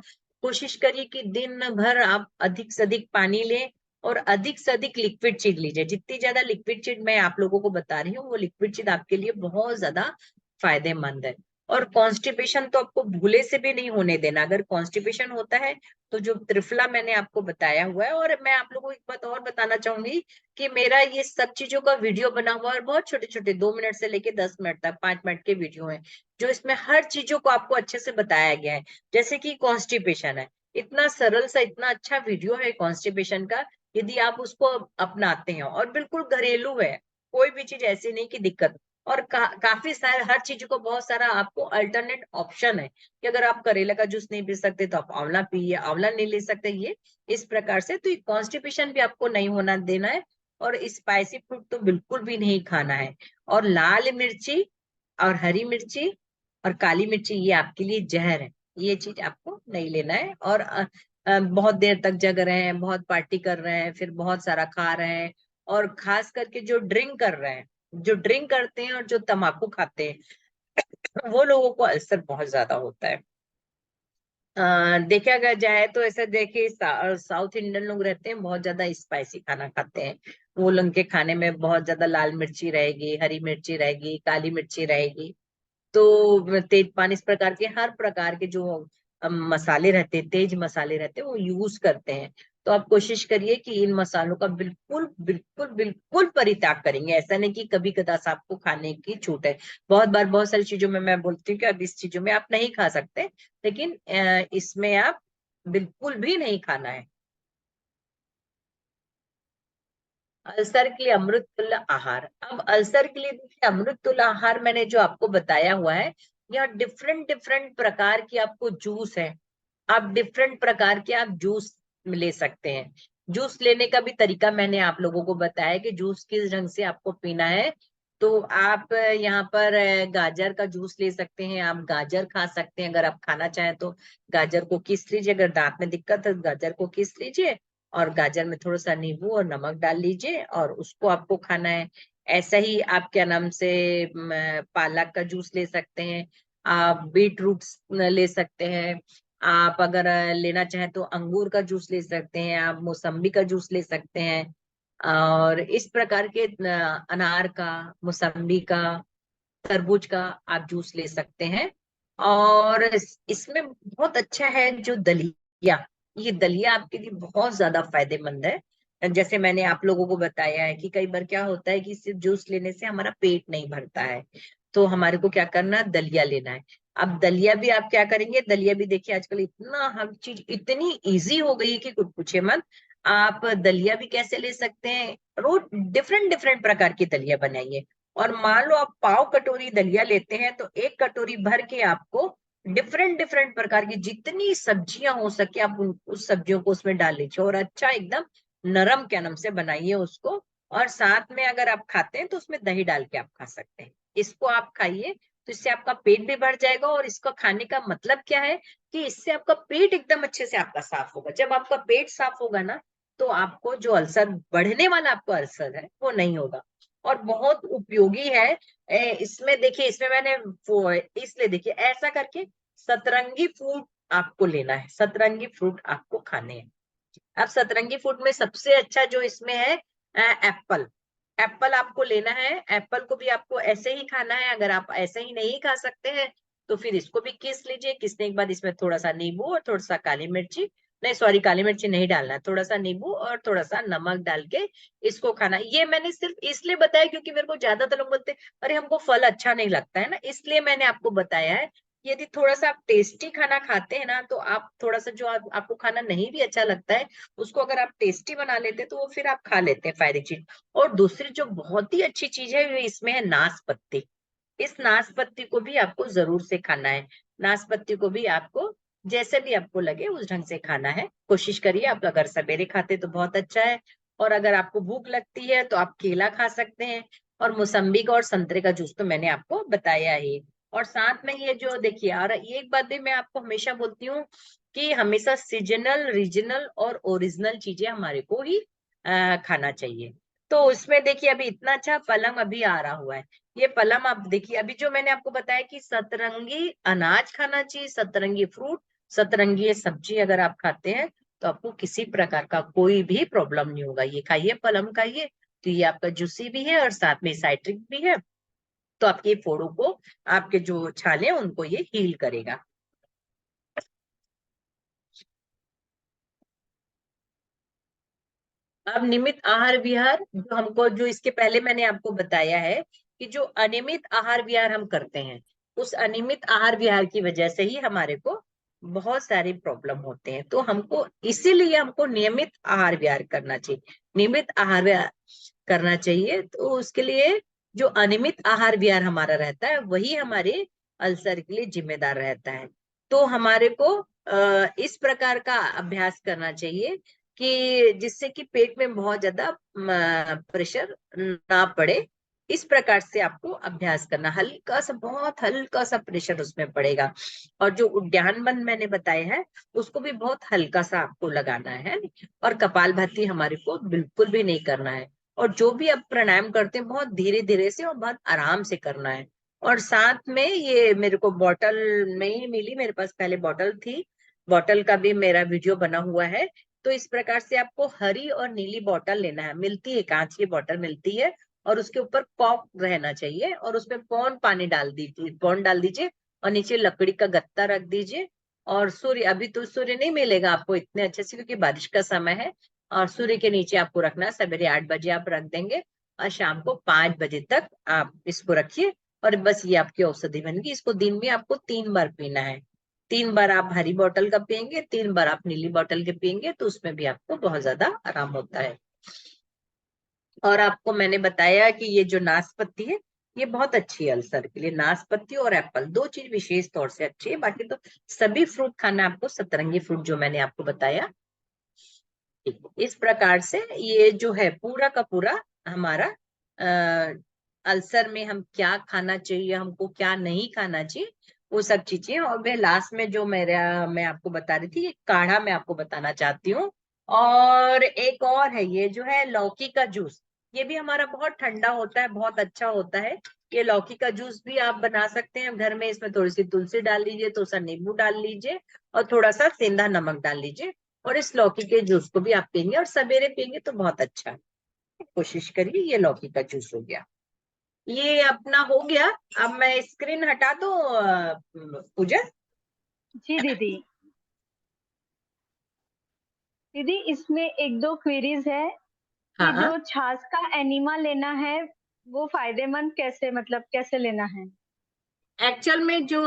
Speaker 2: कोशिश करिए कि दिन भर आप अधिक से अधिक पानी लें और अधिक से अधिक लिक्विड चीज लीजिए। जितनी ज्यादा लिक्विड चीज मैं आप लोगों को बता रही हूँ, वो लिक्विड चीज आपके लिए बहुत ज्यादा फायदेमंद है। और कॉन्स्टिपेशन तो आपको भूले से भी नहीं होने देना। अगर कॉन्स्टिपेशन होता है तो जो त्रिफला मैंने आपको बताया हुआ है, और मैं आप लोगों को एक बात और बताना चाहूंगी कि मेरा ये सब चीजों का वीडियो बना हुआ है, और बहुत छोटे छोटे 2 मिनट से लेके 10 मिनट तक 5 मिनट के वीडियो हैं, जो इसमें हर चीजों को आपको अच्छे से बताया गया है। जैसे कि कॉन्स्टिपेशन है, इतना सरल सा इतना अच्छा वीडियो है कॉन्स्टिपेशन का। यदि आप उसको अपनाते हैं, और बिल्कुल घरेलू है, कोई भी चीज ऐसी नहीं कि दिक्कत। और काफी सारे हर चीज को बहुत सारा आपको अल्टरनेट ऑप्शन है कि अगर आप करेला का जूस नहीं पी सकते तो आप आंवला पिए, आंवला नहीं ले सकते, ये इस प्रकार से। तो कॉन्स्टिपेशन भी आपको नहीं होना देना है। और स्पाइसी फूड तो बिल्कुल भी नहीं खाना है। और लाल मिर्ची और हरी मिर्ची और काली मिर्ची ये आपके लिए जहर है। ये चीज आपको नहीं लेना है। और बहुत देर तक जग रहे हैं, बहुत पार्टी कर रहे हैं, फिर बहुत सारा खा रहे हैं, और खास करके जो ड्रिंक कर रहे हैं, जो ड्रिंक करते हैं और जो तम्बाकू खाते हैं, वो लोगों को अल्सर बहुत ज्यादा होता है। देखा अगर जाए तो ऐसा देखिए, साउथ इंडियन लोग रहते हैं, बहुत ज्यादा स्पाइसी खाना खाते हैं। वो लोग के खाने में बहुत ज्यादा लाल मिर्ची रहेगी, हरी मिर्ची रहेगी, काली मिर्ची रहेगी। तो तेज पान, इस प्रकार के हर प्रकार के जो मसाले रहते हैं, तेज मसाले रहते हैं, वो यूज करते हैं। तो आप कोशिश करिए कि इन मसालों का बिल्कुल बिल्कुल बिल्कुल परित्याग करेंगे। ऐसा नहीं कि कभी कदा आपको खाने की छूट है। बहुत बार बहुत सारी चीजों में मैं बोलती हूँ कि अब इस चीजों में आप नहीं खा सकते, लेकिन इसमें आप बिल्कुल भी नहीं खाना है। अल्सर के लिए अमृत तुल्य आहार। अब अल्सर के लिए देखिए, अमृत तुल्य आहार मैंने जो आपको बताया हुआ है, यह डिफरेंट डिफरेंट प्रकार की आपको जूस है। आप डिफरेंट प्रकार के आप जूस ले सकते हैं। जूस लेने का भी तरीका मैंने आप लोगों को बताया कि जूस किस ढंग से आपको पीना है। तो आप यहाँ पर गाजर का जूस ले सकते हैं। आप गाजर खा सकते हैं, अगर आप खाना चाहें तो। गाजर को किस लीजिए, अगर दांत में दिक्कत है तो गाजर को किस लीजिए, और गाजर में थोड़ा सा नींबू और नमक डाल लीजिए, और उसको आपको खाना है। ऐसा ही आप क्या नाम से पालक का जूस ले सकते हैं। आप बीट रूट ले सकते हैं। आप अगर लेना चाहें तो अंगूर का जूस ले सकते हैं, आप मौसम्बी का जूस ले सकते हैं। और इस प्रकार के अनार का, मौसम्बी का, तरबूज का आप जूस ले सकते हैं। और इसमें बहुत अच्छा है जो दलिया, ये दलिया आपके लिए बहुत ज्यादा फायदेमंद है। जैसे मैंने आप लोगों को बताया है कि कई बार क्या होता है कि सिर्फ जूस लेने से हमारा पेट नहीं भरता है, तो हमारे को क्या करना है, दलिया लेना है। अब दलिया भी आप क्या करेंगे, दलिया भी देखिए आजकल इतना हर चीज इतनी इजी हो गई है कि कुछ पूछे मत। आप दलिया भी कैसे ले सकते हैं, रोज डिफरेंट डिफरेंट प्रकार की दलिया बनाइए। और मान लो आप पाव कटोरी दलिया लेते हैं, तो एक कटोरी भर के आपको डिफरेंट डिफरेंट प्रकार की जितनी सब्जियां हो सके आप उस सब्जियों को उसमें डाल लीजिए, और अच्छा एकदम नरम क्या नाम से बनाइए उसको। और साथ में अगर आप खाते हैं तो उसमें दही डाल के आप खा सकते हैं। इसको आप खाइए, तो इससे आपका पेट भी भर जाएगा। और इसको खाने का मतलब क्या है कि इससे आपका पेट एकदम अच्छे से आपका साफ होगा। जब आपका पेट साफ होगा ना, तो आपको जो अल्सर बढ़ने वाला आपको अल्सर है वो नहीं होगा। और बहुत उपयोगी है। इसमें देखिए, इसमें मैंने इसलिए देखिए ऐसा करके सतरंगी फ्रूट आपको लेना है, सतरंगी फ्रूट आपको खाने हैं। अब सतरंगी फ्रूट में सबसे अच्छा जो इसमें है एप्पल। एप्पल आपको लेना है। एप्पल को भी आपको ऐसे ही खाना है। अगर आप ऐसे ही नहीं खा सकते हैं तो फिर इसको भी किस लीजिए। किसने के बाद इसमें थोड़ा सा नींबू और थोड़ा सा काली मिर्ची, नहीं सॉरी काली मिर्ची नहीं डालना है, थोड़ा सा नींबू और थोड़ा सा नमक डाल के इसको खाना। ये मैंने सिर्फ इसलिए बताया क्योंकि मेरे को ज्यादातर लोग बोलते हैं अरे हमको फल अच्छा नहीं लगता है ना, इसलिए मैंने आपको बताया है। यदि थोड़ा सा आप टेस्टी खाना खाते हैं ना, तो आप थोड़ा सा जो आपको खाना नहीं भी अच्छा लगता है, उसको अगर आप टेस्टी बना लेते हैं तो वो फिर आप खा लेते हैं फायदे चीज। और दूसरी जो बहुत ही अच्छी चीज है वो इसमें है नाशपत्ती। इस नाशपत्ती को भी आपको जरूर से खाना है। नाशपत्ती को भी आपको जैसे भी आपको लगे उस ढंग से खाना है। कोशिश करिए, आप अगर सवेरे खाते तो बहुत अच्छा है। और अगर आपको भूख लगती है तो आप केला खा सकते हैं। और मौसम्बी का और संतरे का जूस तो मैंने आपको बताया ही। और साथ में ये जो देखिए, और एक बात भी मैं आपको हमेशा बोलती हूँ कि हमेशा सीजनल, रीजनल और ओरिजिनल चीजें हमारे को ही खाना चाहिए। तो उसमें देखिए अभी इतना अच्छा पलम अभी आ रहा हुआ है। ये पलम आप देखिए, अभी जो मैंने आपको बताया कि सतरंगी अनाज खाना चाहिए, सतरंगी फ्रूट, सतरंगी सब्जी अगर आप खाते हैं तो आपको किसी प्रकार का कोई भी प्रॉब्लम नहीं होगा। ये खाइए, पलम खाइए, तो ये आपका जूसी भी है और साथ में साइट्रिक भी है, तो आपके फोड़ों को, आपके जो छाले हैं उनको ये हील करेगा। अब नियमित आहार विहार जो हमको, जो इसके पहले मैंने आपको बताया है कि जो अनियमित आहार विहार हम करते हैं, उस अनियमित आहार विहार की वजह से ही हमारे को बहुत सारे प्रॉब्लम होते हैं। तो हमको इसीलिए हमको नियमित आहार विहार करना चाहिए, नियमित आहार विहार करना चाहिए। तो उसके लिए जो अनियमित आहार विहार हमारा रहता है वही हमारे अल्सर के लिए जिम्मेदार रहता है। तो हमारे को इस प्रकार का अभ्यास करना चाहिए कि जिससे कि पेट में बहुत ज्यादा प्रेशर ना पड़े। इस प्रकार से आपको अभ्यास करना, हल्का सा, बहुत हल्का सा प्रेशर उसमें पड़ेगा। और जो उद्यान बंद मैंने बताया है उसको भी बहुत हल्का सा आपको लगाना है। और कपालभाति हमारे को बिल्कुल भी नहीं करना है। और जो भी आप प्राणायाम करते हैं बहुत धीरे धीरे से और बहुत आराम से करना है। और साथ में ये मेरे को बॉटल नहीं मिली, मेरे पास पहले बॉटल थी, बॉटल का भी मेरा वीडियो बना हुआ है। तो इस प्रकार से आपको हरी और नीली बॉटल लेना है, मिलती है, कांच की बॉटल मिलती है, और उसके ऊपर कॉक रहना चाहिए, और उसमें पौन पानी डाल दीजिए, पौन डाल दीजिए, और नीचे लकड़ी का गत्ता रख दीजिए। और सूर्य, अभी तो सूर्य नहीं मिलेगा आपको इतने अच्छे से क्योंकि बारिश का समय है, और सूर्य के नीचे आपको रखना है। सवेरे 8 बजे आप रख देंगे और शाम को 5 बजे तक आप इसको रखिए, और बस ये आपकी औषधि बन गई। इसको दिन में आपको 3 बार पीना है। 3 बार आप हरी बोतल का पियेंगे, 3 बार आप नीली बोतल के पियेंगे, तो उसमें भी आपको बहुत ज्यादा आराम होता है। और आपको मैंने बताया कि ये जो नाशपत्ती है ये बहुत अच्छी है अल्सर के लिए। नाशपत्ती और एप्पल, दो चीज विशेष तौर से अच्छी है, बाकी तो सभी फ्रूट खाना है आपको, सतरंगी फ्रूट जो मैंने आपको बताया। इस प्रकार से ये जो है पूरा का पूरा हमारा अल्सर में हम क्या खाना चाहिए, हमको क्या नहीं खाना चाहिए, वो सब चीजें। और मैं लास्ट में जो मैं आपको बता रही थी, काढ़ा मैं आपको बताना चाहती हूँ। और एक और है, ये जो है लौकी का जूस, ये भी हमारा बहुत ठंडा होता है, बहुत अच्छा होता है। ये लौकी का जूस भी आप बना सकते हैं घर में। इसमें थोड़ी सी तुलसी डाल लीजिए, थोड़ा सा नींबू डाल लीजिए, और थोड़ा सा सेंधा नमक डाल लीजिए, और इस लौकी के जूस को भी आप पियेंगे, और सवेरे पियेंगे तो बहुत अच्छा है। कोशिश करिए। ये लौकी का जूस हो गया, ये अपना हो गया। अब मैं स्क्रीन हटा दूं पूजा?
Speaker 1: जी दीदी। दीदी इसमें एक दो क्वेरीज है कि
Speaker 2: हाँ,
Speaker 1: जो छाछ का एनिमा लेना है वो फायदेमंद कैसे, मतलब कैसे लेना है?
Speaker 2: एक्चुअल में जो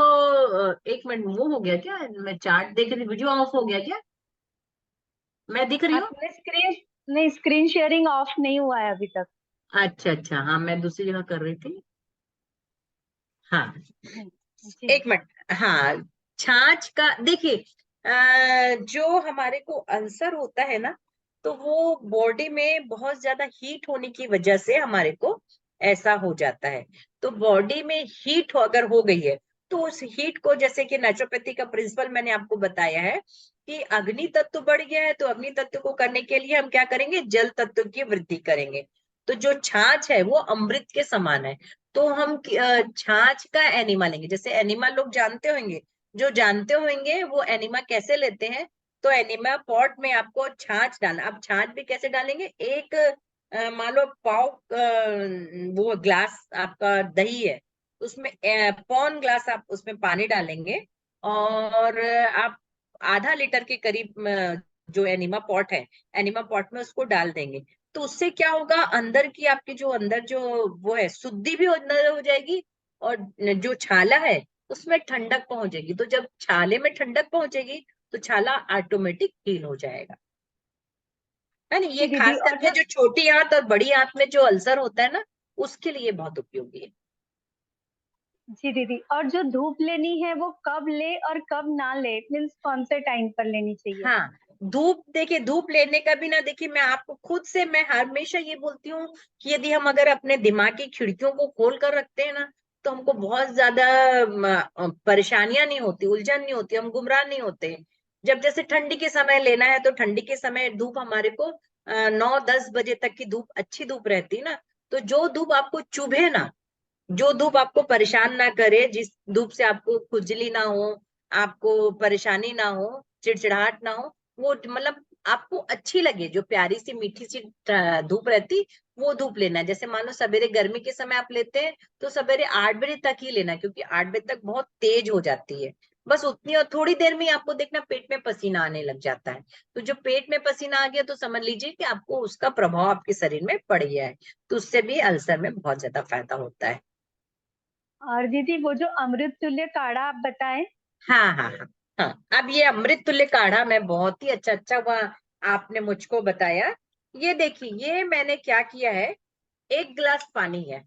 Speaker 2: एक मिनट, वो हो गया क्या? मैं चार्ट देख रही, वीडियो ऑफ हो गया क्या? मैं दिख रही हूँ?
Speaker 1: आपने स्क्रीन, नहीं स्क्रीन शेयरिंग ऑफ नहीं हुआ है अभी तक।
Speaker 2: अच्छा अच्छा, हाँ मैं दूसरी जगह कर रही थी। हाँ,
Speaker 1: जी।
Speaker 2: एक मिनट। हाँ, छाछ का देखिए, जो हमारे को अल्सर होता है ना, तो वो बॉडी में बहुत ज्यादा हीट होने की वजह से हमारे को ऐसा हो जाता है। तो बॉडी में हीट अगर हो गई है, तो उस हीट को, जैसे कि नेचुरोपैथी का प्रिंसिपल मैंने आपको बताया है कि अग्नि तत्व बढ़ गया है, तो अग्नि तत्व को करने के लिए हम क्या करेंगे, जल तत्व की वृद्धि करेंगे। तो जो छाछ है वो अमृत के समान है। तो हम छाछ का एनिमा लेंगे। जैसे एनिमा लोग जानते होंगे, जो जानते होंगे वो एनिमा कैसे लेते हैं। तो एनिमा पॉट में आपको छाछ डालना। अब छाछ भी कैसे डालेंगे, एक मान लो पाव वो ग्लास आपका दही है, उसमें पौन ग्लास आप उसमें पानी डालेंगे, और आप आधा लीटर के करीब जो एनिमा पॉट है, एनिमा पॉट में उसको डाल देंगे। तो उससे क्या होगा, अंदर की आपकी जो अंदर जो वो है शुद्धि भी अंदर हो जाएगी, और जो छाला है उसमें ठंडक पहुंचेगी। तो जब छाले में ठंडक पहुंचेगी तो छाला ऑटोमेटिक हील हो जाएगा, है ना। ये
Speaker 1: जी दीदी,
Speaker 2: खास
Speaker 1: और
Speaker 2: करके
Speaker 1: जो,
Speaker 2: जो छोटी आंत और बड़ी आंत में जो अल्सर होता है ना, उसके लिए बहुत उपयोगी है।
Speaker 1: जी दीदी, और जो धूप लेनी है वो कब ले और कब ना ले, मीन्स कौन से टाइम पर लेनी चाहिए?
Speaker 2: हाँ, धूप देखिए, धूप लेने का भी ना, देखिए मैं आपको खुद से, मैं हमेशा ये बोलती हूँ कि यदि हम अगर अपने दिमाग की खिड़कियों को खोल कर रखते हैं ना, तो हमको बहुत ज्यादा परेशानियां नहीं होती, उलझन नहीं होती, हम गुमराह नहीं होते। जब जैसे ठंडी के समय लेना है तो ठंडी के समय धूप हमारे को 9-10 बजे तक की धूप अच्छी धूप रहती ना। तो जो धूप आपको चुभे ना, जो धूप आपको परेशान ना करे, जिस धूप से आपको खुजली ना हो, आपको परेशानी ना हो, चिड़चिड़ाहट ना हो, वो मतलब आपको अच्छी लगे, जो प्यारी सी मीठी सी धूप रहती, वो धूप लेना है। जैसे मान लो सवेरे गर्मी के समय आप लेते हैं तो सवेरे 8 बजे तक ही लेना, क्योंकि 8 बजे तक बहुत तेज हो जाती है। बस उतनी, और थोड़ी देर में ही आपको देखना पेट में पसीना आने लग जाता है। तो जो पेट में पसीना आ गया तो समझ लीजिए कि आपको उसका प्रभाव आपके शरीर में पड़ गया है। तो उससे भी अल्सर में बहुत ज्यादा फायदा होता है।
Speaker 1: और दीदी वो जो अमृत तुल्य काढ़ा आप बताएं।
Speaker 2: हाँ हाँ हाँ। हाँ, अब ये अमृत तुल्य काढ़ा मैं बहुत ही अच्छा हुआ आपने मुझको बताया। ये देखिए, ये मैंने क्या किया है, 1 गिलास पानी है,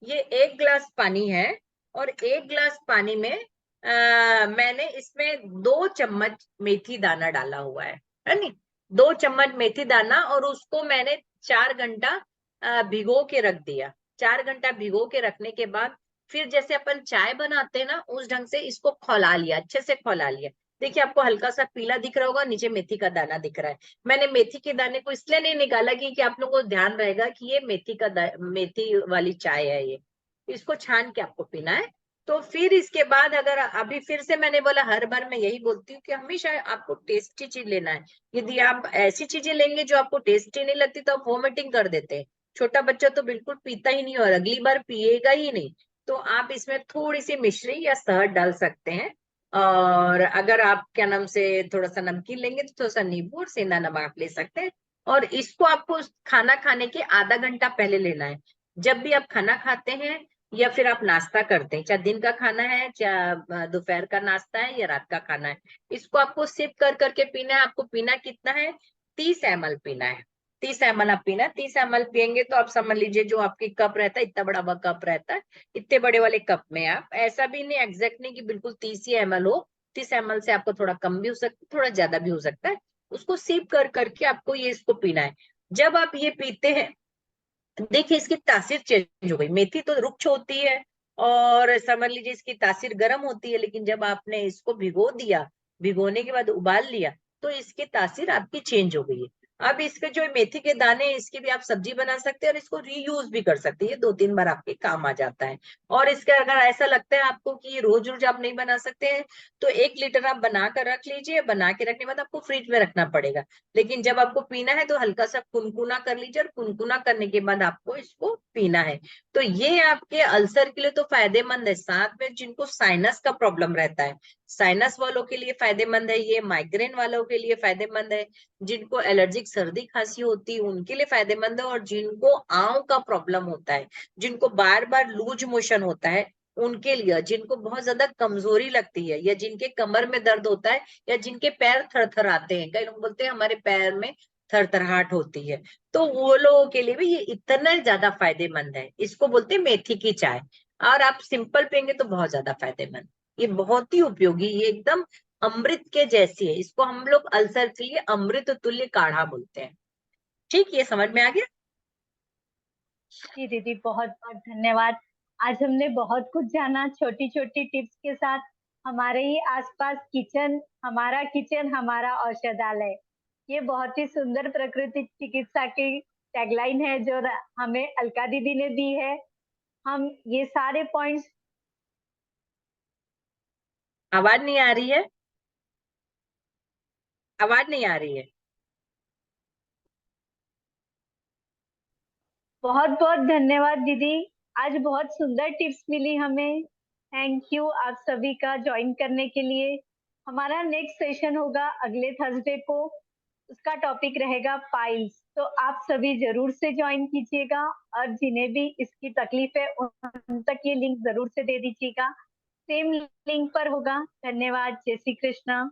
Speaker 2: ये 1 गिलास पानी है। और 1 गिलास पानी में मैंने इसमें 2 चम्मच मेथी दाना डाला हुआ है नहीं, 2 चम्मच मेथी दाना, और उसको मैंने 4 घंटा भिगो के रख दिया। 4 घंटा भिगो के रखने के बाद फिर जैसे अपन चाय बनाते हैं ना, उस ढंग से इसको खौला लिया, अच्छे से खौला लिया। देखिए आपको हल्का सा पीला दिख रहा होगा, नीचे मेथी का दाना दिख रहा है। मैंने मेथी के दाने को इसलिए नहीं निकाला कि आप लोगों को ध्यान रहेगा कि ये मेथी वाली चाय है ये, इसको छान के आपको पीना है। तो फिर इसके बाद अगर अभी फिर से मैंने बोला, हर बार मैं यही बोलती हूँ कि हमेशा आपको टेस्टी चीज लेना है। यदि आप ऐसी चीजें लेंगे जो आपको टेस्टी नहीं लगती तो आप वोमिटिंग कर देते हैं। छोटा बच्चा तो बिल्कुल पीता ही नहीं और अगली बार पिएगा ही नहीं। तो आप इसमें थोड़ी सी मिश्री या शहद डाल सकते हैं। और अगर आप क्या नाम से थोड़ा सा नमकीन लेंगे तो थोड़ा सा नींबू और सेंधा नमक आप ले सकते हैं। और इसको आपको खाना खाने के आधा घंटा पहले लेना है। जब भी आप खाना खाते हैं या फिर आप नाश्ता करते हैं, चाहे दिन का खाना है, चाहे दोपहर का नाश्ता है या रात का खाना है, इसको आपको सिप कर करके पीना है। आपको पीना कितना है, 30 ml पीना है। 30 ml आप पीना, 30 ml पियेंगे तो आप समझ लीजिए जो आपकी कप रहता है, इतना बड़ा वह कप रहता है, इतने बड़े वाले कप में आप, ऐसा भी नहीं एग्जैक्ट नहीं कि बिल्कुल 30 ml हो। 30 ml से आपको थोड़ा कम भी हो सकता है, थोड़ा ज्यादा भी हो सकता है। उसको सिप कर करके आपको ये इसको पीना है। जब आप ये पीते हैं, देखिए इसकी तासीर चेंज हो गई। मेथी तो रुक्ष होती है और समझ लीजिए इसकी तासीर गर्म होती है, लेकिन जब आपने इसको भिगो दिया, भिगोने के बाद उबाल लिया, तो इसकी तासीर आपकी चेंज हो गई है। अब इसके जो मेथी के दाने हैं, इसकी भी आप सब्जी बना सकते हैं और इसको रीयूज भी कर सकते हैं, ये 2-3 बार आपके काम आ जाता है। और इसका अगर ऐसा लगता है आपको कि रोज रोज आप नहीं बना सकते हैं, तो 1 लीटर आप बना कर रख लीजिए। बना के रखने के बाद आपको फ्रिज में रखना पड़ेगा, लेकिन जब आपको पीना है तो हल्का सा कुनकुना कर लीजिए, और कुनकुना करने के बाद आपको इसको पीना है। तो ये आपके अल्सर के लिए तो फायदेमंद है। साथ में जिनको साइनस का प्रॉब्लम रहता है, साइनस वालों के लिए फायदेमंद है ये, माइग्रेन वालों के लिए फायदेमंद है, जिनको एलर्जिक सर्दी खांसी होती है उनके लिए फायदेमंद है, और जिनको आंव का प्रॉब्लम होता है, जिनको बार बार लूज मोशन होता है उनके लिए, जिनको बहुत ज्यादा कमजोरी लगती है, या जिनके कमर में दर्द होता है, या जिनके पैर थरथराते हैं, कई लोग बोलते हैं हमारे पैर में थरथराहट होती है, तो वो लोगों के लिए भी ये इतना ज्यादा फायदेमंद है। इसको बोलते हैं मेथी की चाय। और आप सिंपल पियेंगे तो बहुत ज्यादा फायदेमंद, ये बहुत ही उपयोगी, ये एकदम अमृत के जैसी है। इसको हम लोग अल्सर के लिए अमृत तुल्य काढ़ा बोलते हैं। ठीक, ये समझ में आ गया।
Speaker 1: जी दीदी, बहुत बहुत धन्यवाद। आज हमने बहुत कुछ जाना छोटी छोटी टिप्स के साथ। हमारे ही आसपास किचन हमारा औषधालय, ये बहुत ही सुंदर प्रकृति चिकित्सा की टैगलाइन है जो हमें अलका दीदी ने दी है। हम ये सारे पॉइंट्स।
Speaker 2: आवाज नहीं आ रही है, आवाज नहीं आ रही है।
Speaker 1: बहुत बहुत धन्यवाद दीदी, आज बहुत सुंदर टिप्स मिली हमें। थैंक यू आप सभी का ज्वाइन करने के लिए। हमारा नेक्स्ट सेशन होगा अगले थर्सडे को, उसका टॉपिक रहेगा पाइल्स। तो आप सभी जरूर से ज्वाइन कीजिएगा, और जिन्हें भी इसकी तकलीफ है उन तक ये लिंक जरूर से दे दीजिएगा। सेम लिंक पर होगा। धन्यवाद। जय श्री कृष्णा।